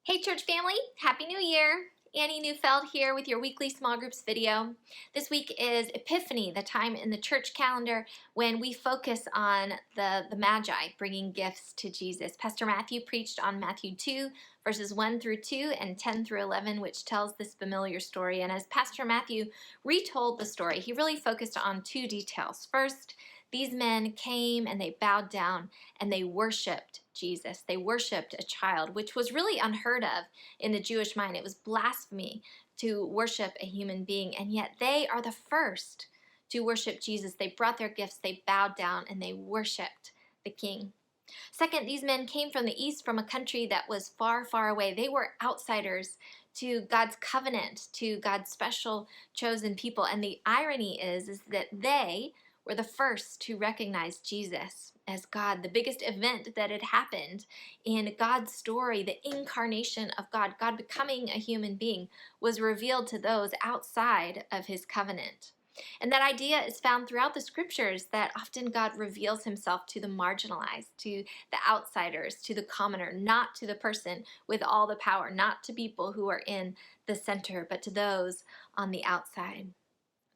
Hey church family, Happy New Year! Annie Neufeld here with your weekly small groups video. This week is Epiphany, the time in the church calendar when we focus on the magi bringing gifts to Jesus. Pastor Matthew preached on Matthew 2 verses 1 through 2 and 10 through 11, which tells this familiar story. And as Pastor Matthew retold the story, he really focused on two details. First, these men came and they bowed down and they worshiped Jesus. They worshiped a child, which was really unheard of in the Jewish mind. It was blasphemy to worship a human being, and yet they are the first to worship Jesus. They brought their gifts, they bowed down, and they worshiped the King. Second, these men came from the east, from a country that was far, far away. They were outsiders to God's covenant, to God's special chosen people. And the irony is that they were the first to recognize Jesus as God. The biggest event that had happened in God's story, the incarnation of God, God becoming a human being, was revealed to those outside of his covenant. And that idea is found throughout the scriptures, that often God reveals himself to the marginalized, to the outsiders, to the commoner, not to the person with all the power, not to people who are in the center, but to those on the outside.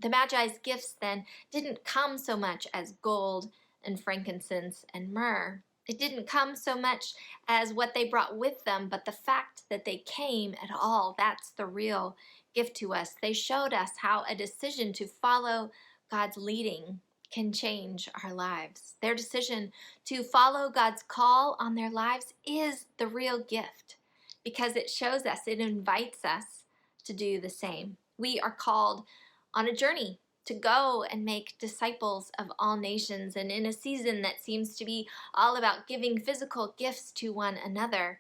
The Magi's gifts then didn't come so much as gold and frankincense and myrrh. It didn't come so much as what they brought with them, but the fact that they came at all. That's the real gift to us. They showed us how a decision to follow God's leading can change our lives. Their decision to follow God's call on their lives is the real gift, because it shows us, it invites us to do the same. We are called on a journey to go and make disciples of all nations. And in a season that seems to be all about giving physical gifts to one another,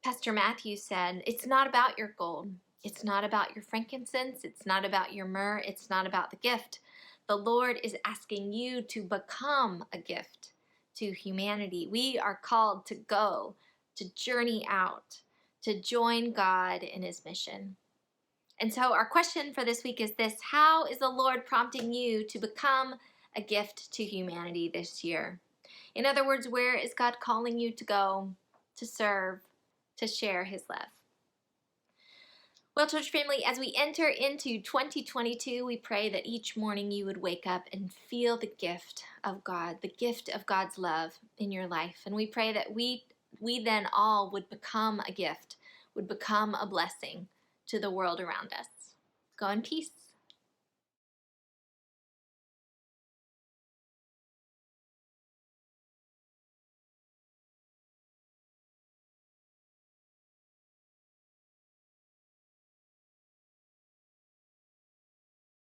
Pastor Matthew said, it's not about your gold. It's not about your frankincense. It's not about your myrrh. It's not about the gift. The Lord is asking you to become a gift to humanity. We are called to go, to journey out, to join God in his mission. And so our question for this week is this: how is the Lord prompting you to become a gift to humanity this year? In other words, where is God calling you to go, to serve, to share his love? Well, church family, as we enter into 2022, we pray that each morning you would wake up and feel the gift of God, the gift of God's love in your life. And we pray that we then all would become a gift, would become a blessing to the world around us. Go in peace.